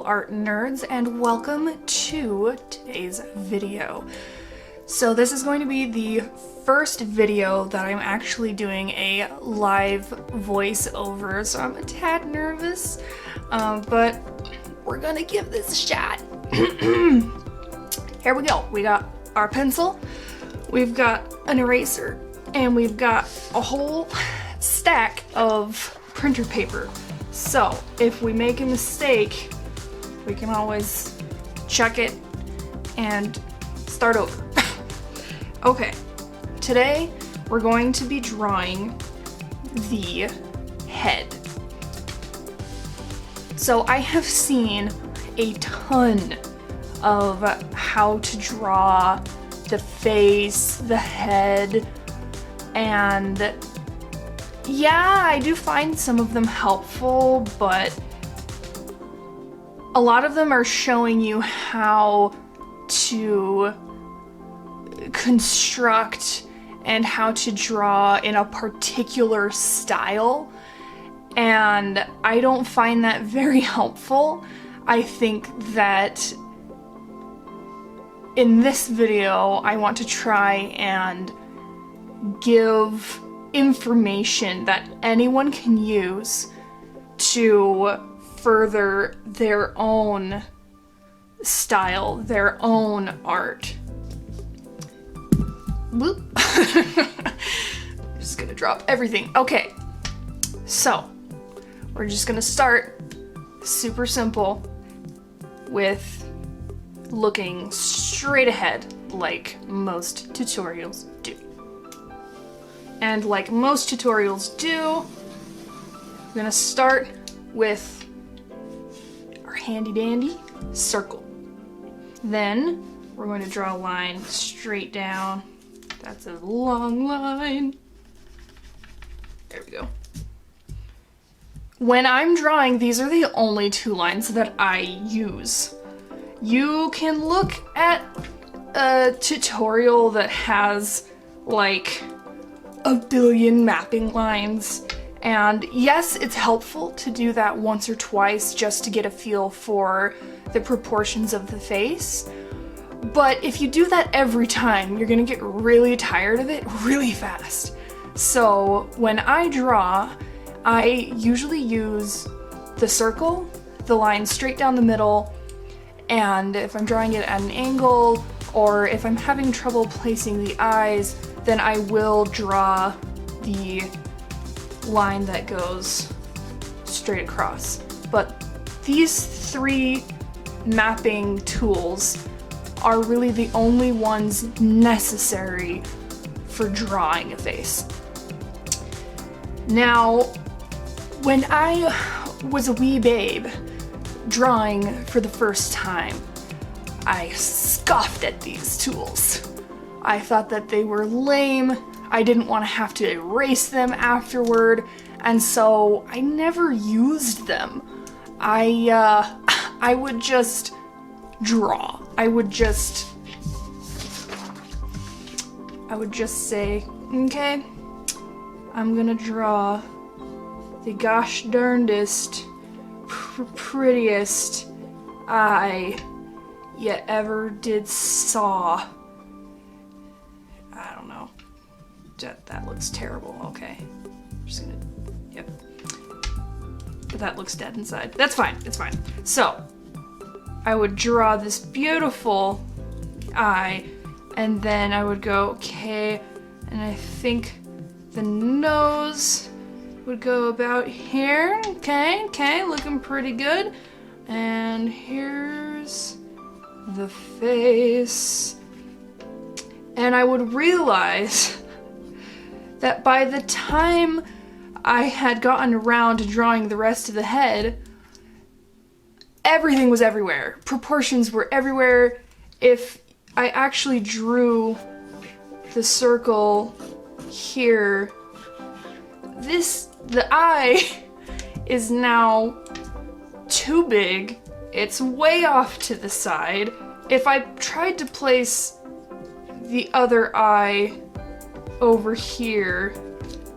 digital art nerds, and welcome to today's video. So this is going to be the first video that I'm actually doing a live voiceover, so I'm a tad nervous, but we're gonna give this a shot. Here we go. We got our pencil, we've got an eraser, and we've got a whole stack of printer paper. So if we make a mistake, we can always check it and start over. Okay, today we're going to be drawing the head. So I have seen a ton of how to draw the face, the head, and yeah, I do find some of them helpful, but a lot of them are showing you how to construct and how to draw in a particular style, and I don't find that very helpful. I think that in this video, I want to try and give information that anyone can use to further their own style, their own art. Whoop. Just gonna drop everything. Okay, so we're just gonna start super simple with looking straight ahead like most tutorials do. And like most tutorials do, we're gonna start with our handy dandy circle. Then we're going to draw a line straight down. That's a long line. There we go. When I'm drawing, these are the only two lines that I use. You can look at a tutorial that has like a billion mapping lines, and yes, it's helpful to do that once or twice just to get a feel for the proportions of the face, but if you do that every time, you're gonna get really tired of it really fast. So when I draw, I usually use the circle, the line straight down the middle, and if I'm drawing it at an angle, or if I'm having trouble placing the eyes, then I will draw the line that goes straight across. But these three mapping tools are really the only ones necessary for drawing a face. Now, when I was a wee babe drawing for the first time, I scoffed at these tools. I thought that they were lame, I didn't want to have to erase them afterward, and so I never used them. I would just draw. I would just say, okay, I'm gonna draw the gosh darndest, prettiest eye you ever did saw. I don't know. That looks terrible. Okay. I'm just gonna, yep. But that looks dead inside. That's fine. It's fine. So, I would draw this beautiful eye, and then I would go, okay, and I think the nose would go about here. Okay, looking pretty good. And here's the face. And I would realize that by the time I had gotten around to drawing the rest of the head, everything was everywhere. Proportions were everywhere. If I actually drew the circle here, the eye is now too big. It's way off to the side. If I tried to place the other eye over here,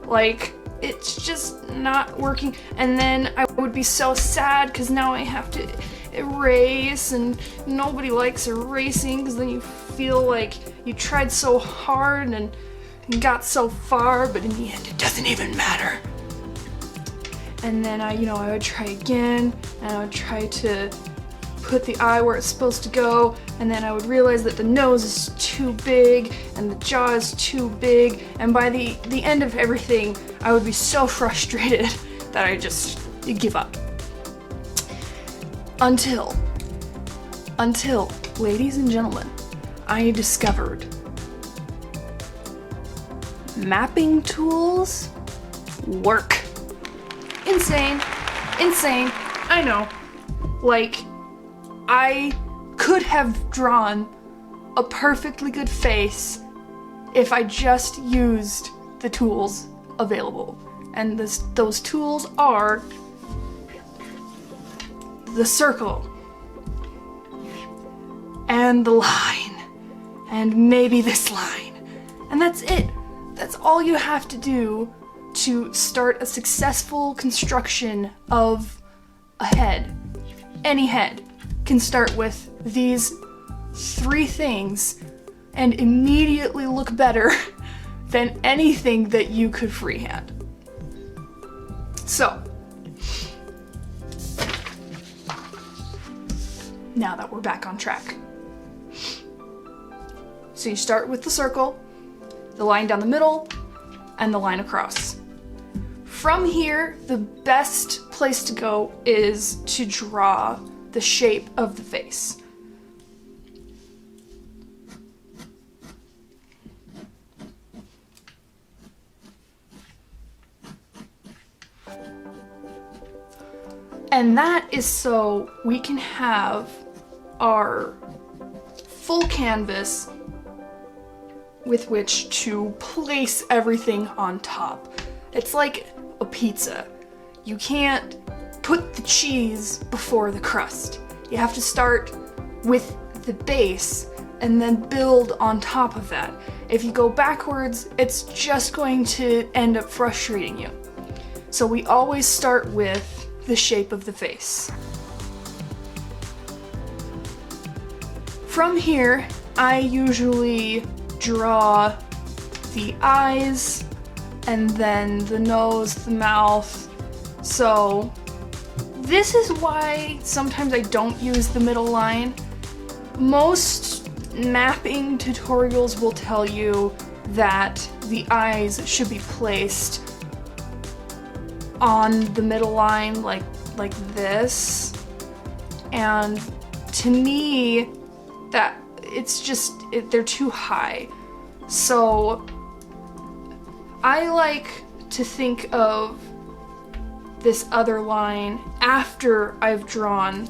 like, it's just not working. And then I would be so sad because now I have to erase, and nobody likes erasing because then you feel like you tried so hard and got so far, but in the end it doesn't even matter. And then I would try again, and I would try to put the eye where it's supposed to go, and then I would realize that the nose is too big and the jaw is too big, and by the end of everything I would be so frustrated that I just give up. Until, ladies and gentlemen, I discovered mapping tools work. Insane, I know. Like, I could have drawn a perfectly good face if I just used the tools available. And those tools are the circle and the line and maybe this line. And that's it. That's all you have to do to start a successful construction of a head. Any head can start with these 3 things and immediately look better than anything that you could freehand. So, now that we're back on track. So you start with the circle, the line down the middle, and the line across. From here, the best place to go is to draw the shape of the face. And that is so we can have our full canvas with which to place everything on top. It's like a pizza. You can't put the cheese before the crust. You have to start with the base and then build on top of that. If you go backwards, it's just going to end up frustrating you. So we always start with the shape of the face. From here, I usually draw the eyes and then the nose, the mouth. So this is why sometimes I don't use the middle line. Most mapping tutorials will tell you that the eyes should be placed on the middle line like this. And to me, that they're too high. So I like to think of this other line after I've drawn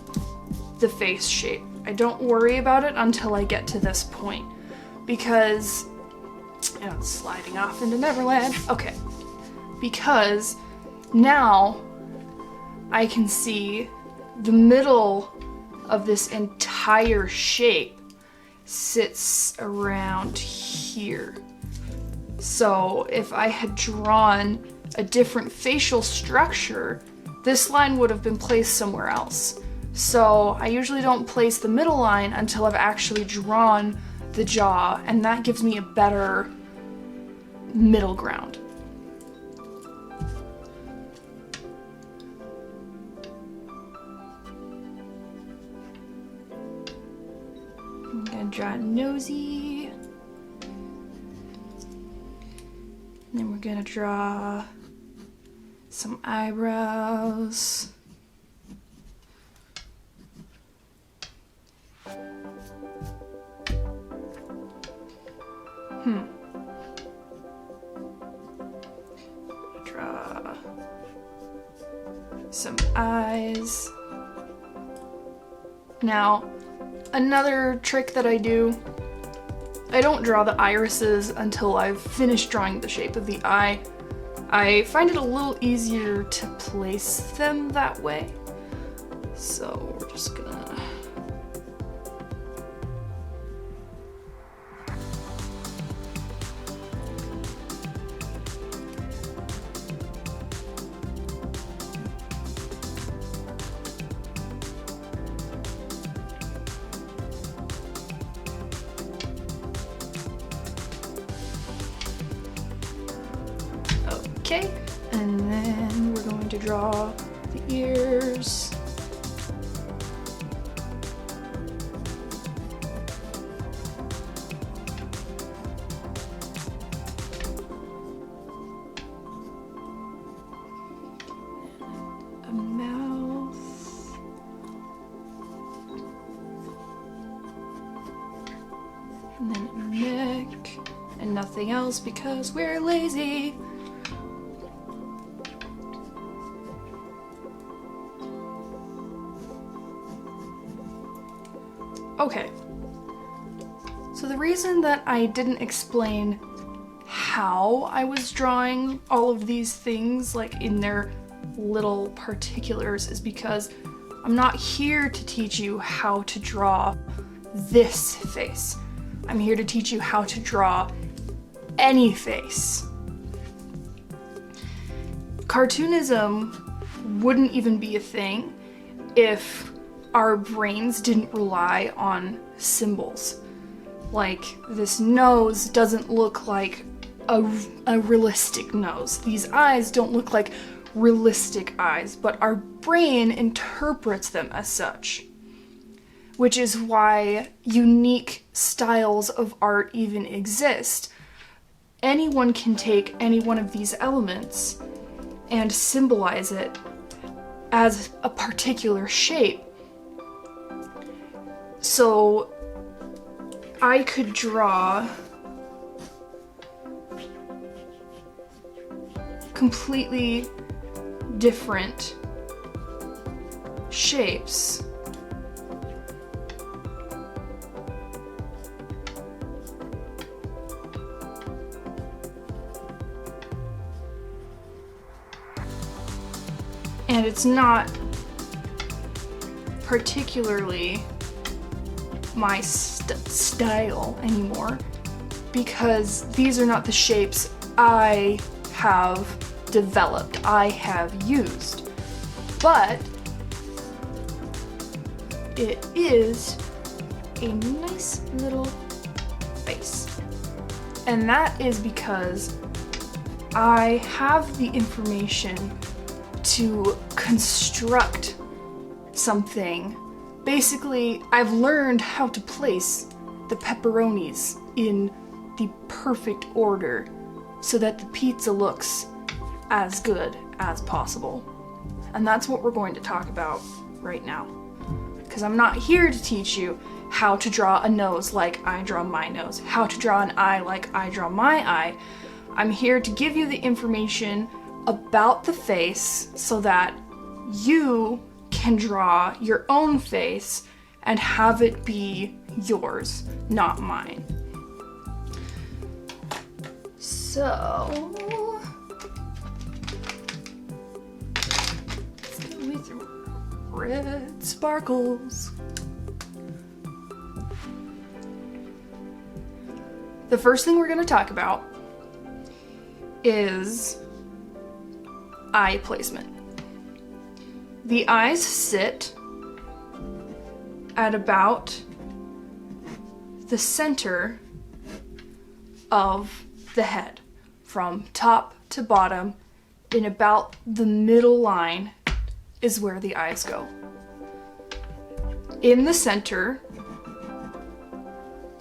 the face shape. I don't worry about it until I get to this point, because it's sliding off into Neverland. Okay, because now I can see the middle of this entire shape sits around here. So if I had drawn a different facial structure, this line would have been placed somewhere else. So I usually don't place the middle line until I've actually drawn the jaw, and that gives me a better middle ground. I'm gonna draw a nosy. And then we're gonna draw some eyebrows. Draw some eyes. Now, another trick that I do, I don't draw the irises until I've finished drawing the shape of the eye. I find it a little easier to place them that way. So we're just gonna... Okay, and then we're going to draw the ears. A mouth. And then a neck. And nothing else because we're lazy. Okay, so the reason that I didn't explain how I was drawing all of these things, like in their little particulars, is because I'm not here to teach you how to draw this face. I'm here to teach you how to draw any face. Cartoonism wouldn't even be a thing if our brains didn't rely on symbols. Like, this nose doesn't look like a realistic nose. These eyes don't look like realistic eyes, but our brain interprets them as such. Which is why unique styles of art even exist. Anyone can take any one of these elements and symbolize it as a particular shape. So I could draw completely different shapes. And it's not particularly my style anymore, because these are not the shapes I have developed, I have used. But it is a nice little face. And that is because I have the information to construct something. Basically, I've learned how to place the pepperonis in the perfect order so that the pizza looks as good as possible. And that's what we're going to talk about right now. Because I'm not here to teach you how to draw a nose like I draw my nose, how to draw an eye like I draw my eye. I'm here to give you the information about the face so that you can draw your own face and have it be yours, not mine. So, let's go with red sparkles. The first thing we're going to talk about is eye placement. The eyes sit at about the center of the head, from top to bottom. In about the middle line is where the eyes go. In the center,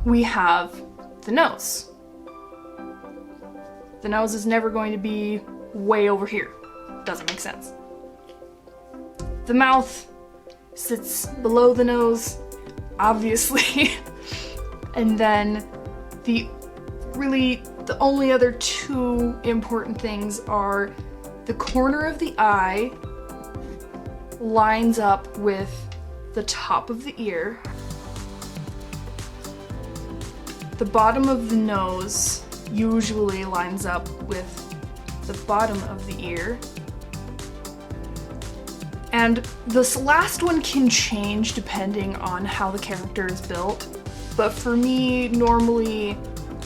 we have the nose. The nose is never going to be way over here. Doesn't make sense. The mouth sits below the nose, obviously. And then the only other two important things are the corner of the eye lines up with the top of the ear. The bottom of the nose usually lines up with the bottom of the ear. And this last one can change depending on how the character is built. But for me, normally,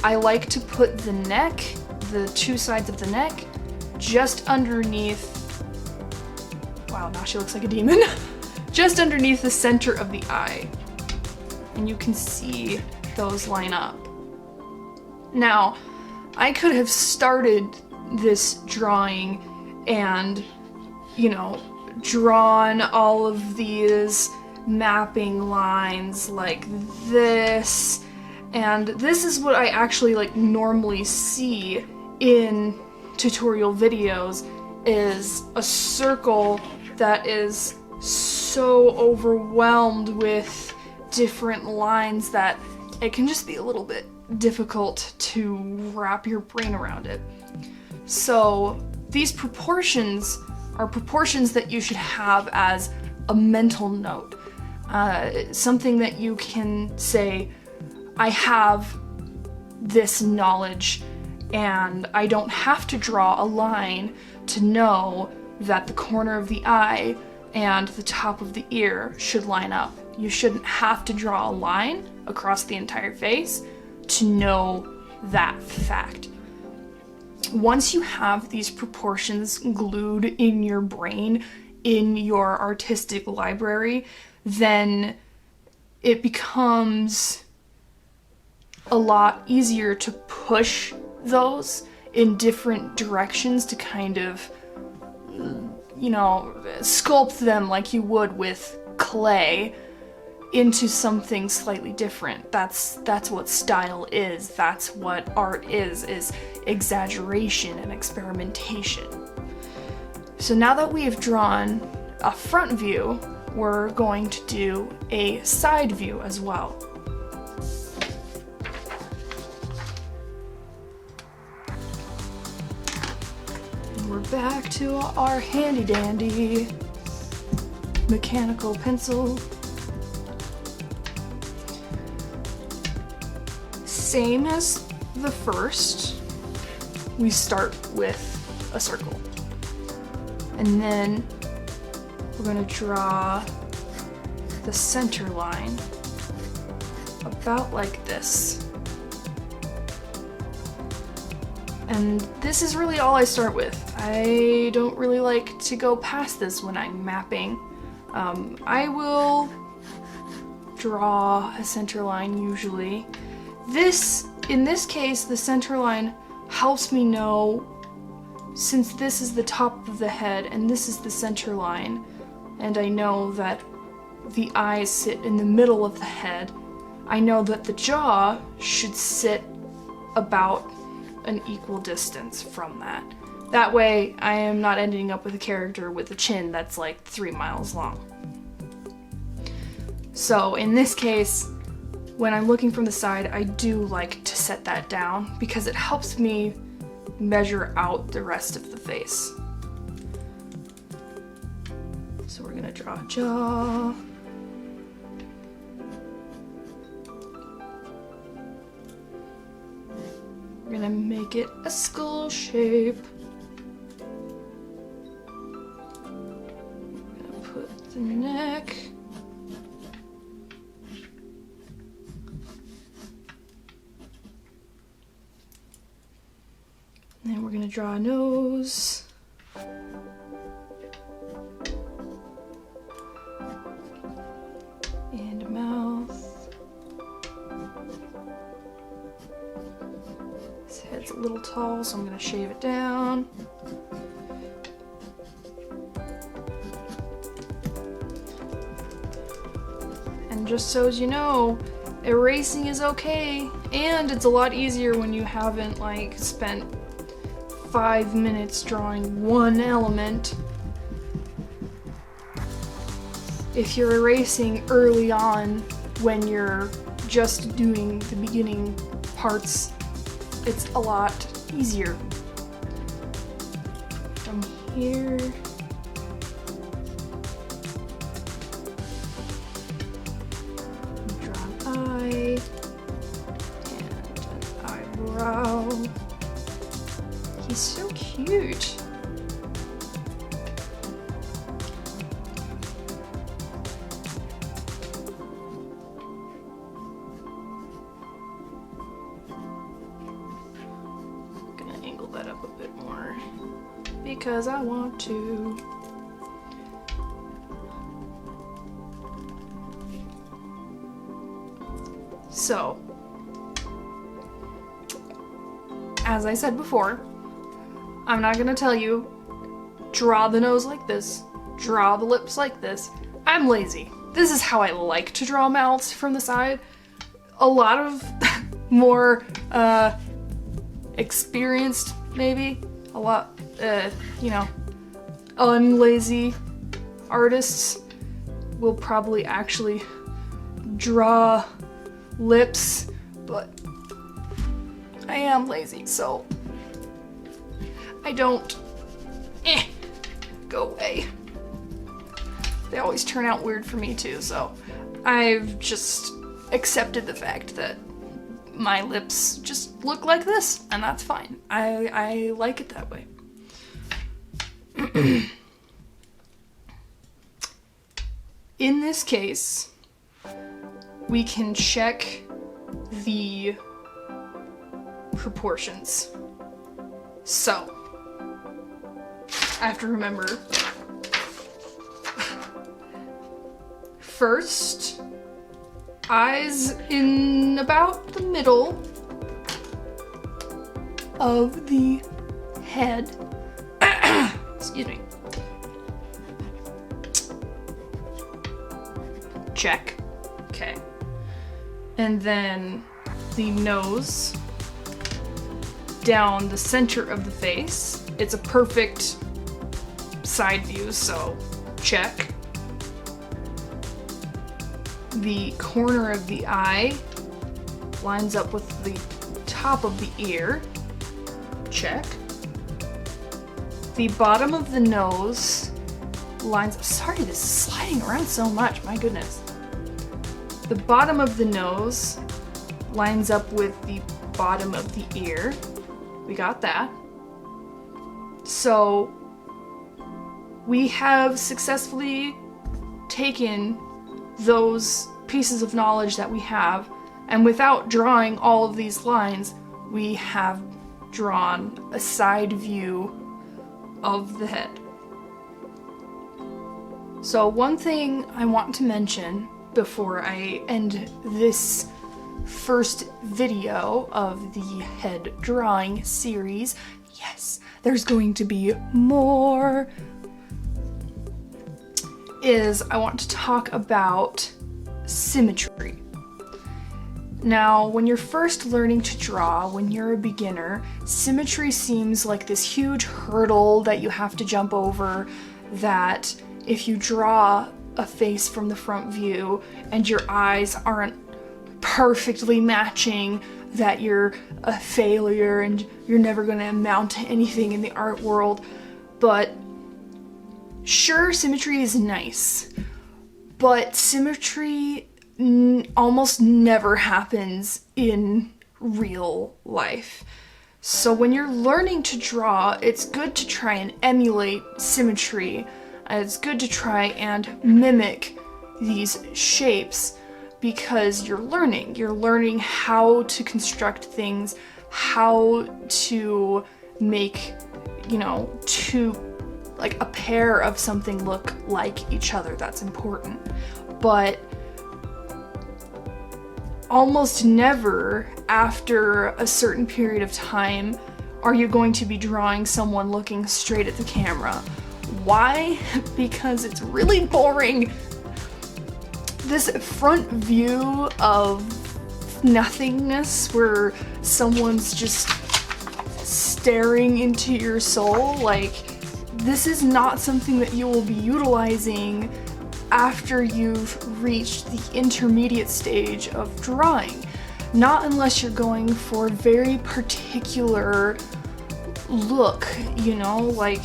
I like to put the neck, the two sides of the neck, just underneath, wow, now she looks like a demon, just underneath the center of the eye. And you can see those line up. Now, I could have started this drawing and, you know, drawn all of these mapping lines like this, and this is what I actually like normally see in tutorial videos, is a circle that is so overwhelmed with different lines that it can just be a little bit difficult to wrap your brain around it. So these proportions are proportions that you should have as a mental note. Something that you can say, I have this knowledge and I don't have to draw a line to know that the corner of the eye and the top of the ear should line up. You shouldn't have to draw a line across the entire face to know that fact. Once you have these proportions glued in your brain, in your artistic library, then it becomes a lot easier to push those in different directions to kind of, you know, sculpt them like you would with clay into something slightly different. That's what style is. That's what art is exaggeration and experimentation. So now that we have drawn a front view, we're going to do a side view as well. And we're back to our handy dandy mechanical pencil. Same as the first, we start with a circle. And then we're going to draw the center line about like this. And this is really all I start with. I don't really like to go past this when I'm mapping. I will draw a center line usually. In this case, the center line helps me know, since this is the top of the head and this is the center line, and I know that the eyes sit in the middle of the head, I know that the jaw should sit about an equal distance from that. That way, I am not ending up with a character with a chin that's like 3 miles long. So in this case, when I'm looking from the side, I do like to set that down because it helps me measure out the rest of the face. So we're gonna draw a jaw. We're gonna make it a skull shape. We're gonna put the neck. And then we're gonna draw a nose. And a mouth. This head's a little tall, so I'm gonna shave it down. And just so as you know, erasing is okay, and it's a lot easier when you haven't like spent 5 minutes drawing one element. If you're erasing early on when you're just doing the beginning parts, it's a lot easier. From here, draw an eye and an eyebrow. He's so cute. I'm gonna angle that up a bit more because I want to. So, as I said before, I'm not gonna tell you, draw the nose like this, draw the lips like this. I'm lazy. This is how I like to draw mouths from the side. A lot of more experienced, maybe, a lot, unlazy artists will probably actually draw lips, but I am lazy, so I don't. Go away. They always turn out weird for me too, so I've just accepted the fact that my lips just look like this, and that's fine. I like it that way. In this case, we can check the proportions. So, I have to remember. First, eyes in about the middle of the head. Excuse me. Check. Okay. And then the nose down the center of the face. It's a perfect side view, so check. The corner of the eye lines up with the top of the ear. Check. The bottom of the nose lines up. Sorry, this is sliding around so much. My goodness. The bottom of the nose lines up with the bottom of the ear. We got that. So we have successfully taken those pieces of knowledge that we have, and without drawing all of these lines, we have drawn a side view of the head. So one thing I want to mention before I end this first video of the head drawing series, yes, there's going to be more, is I want to talk about symmetry. Now, when you're first learning to draw, when you're a beginner, symmetry seems like this huge hurdle that you have to jump over, that if you draw a face from the front view and your eyes aren't perfectly matching, that you're a failure and you're never going to amount to anything in the art world. But sure, symmetry is nice, but symmetry almost never happens in real life. So when you're learning to draw, it's good to try and emulate symmetry. It's good to try and mimic these shapes, because you're learning how to construct things, how to make, like a pair of something look like each other. That's important. But almost never after a certain period of time are you going to be drawing someone looking straight at the camera. Why? Because it's really boring. This front view of nothingness where someone's just staring into your soul, like, this is not something that you will be utilizing after you've reached the intermediate stage of drawing. Not unless you're going for a very particular look, like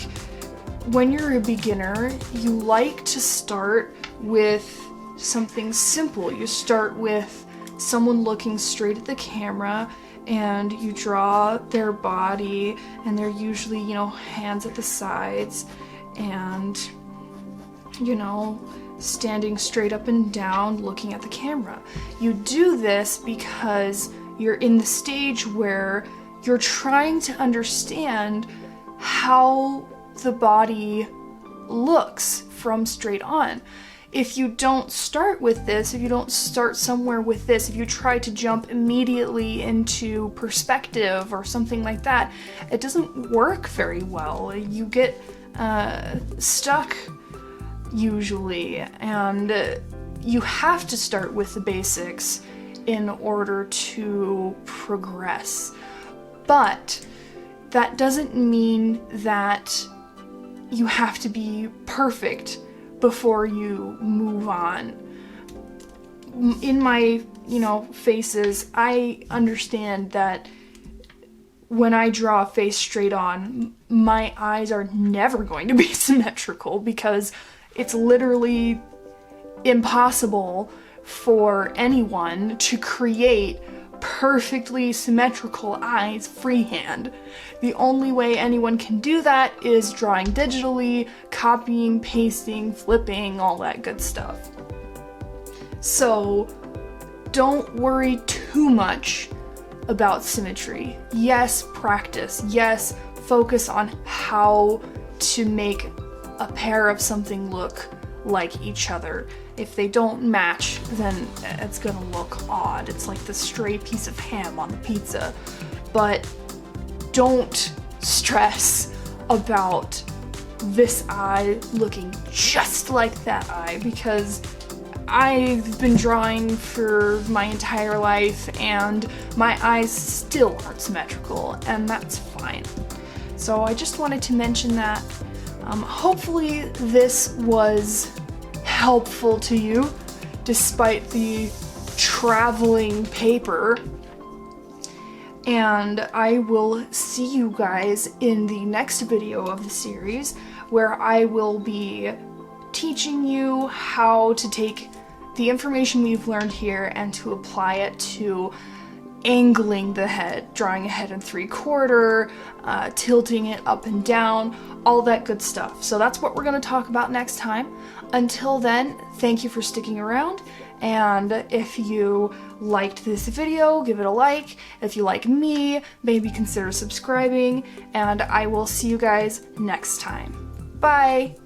when you're a beginner, you like to start with something simple. You start with someone looking straight at the camera, and you draw their body, and they're usually, hands at the sides, and, standing straight up and down looking at the camera. You do this because you're in the stage where you're trying to understand how the body looks from straight on. if you don't start with this, if you don't start somewhere with this, if you try to jump immediately into perspective or something like that, it doesn't work very well. You get stuck usually, and you have to start with the basics in order to progress. But that doesn't mean that you have to be perfect before you move on. In my, faces, I understand that when I draw a face straight on, my eyes are never going to be symmetrical because it's literally impossible for anyone to create perfectly symmetrical eyes freehand. The only way anyone can do that is drawing digitally, copying, pasting, flipping, all that good stuff. So don't worry too much about symmetry. Yes, practice. Yes, focus on how to make a pair of something look like each other. If they don't match, then it's gonna look odd. It's like the stray piece of ham on the pizza. But don't stress about this eye looking just like that eye, because I've been drawing for my entire life and my eyes still aren't symmetrical, and that's fine. So I just wanted to mention that. Hopefully this was helpful to you, despite the traveling paper. And I will see you guys in the next video of the series, where I will be teaching you how to take the information we've learned here and to apply it to angling the head, drawing a head in 3/4, tilting it up and down, all that good stuff. So that's what we're going to talk about next time. Until then, thank you for sticking around, and if you liked this video, give it a like. If you like me, maybe consider subscribing, and I will see you guys next time. Bye!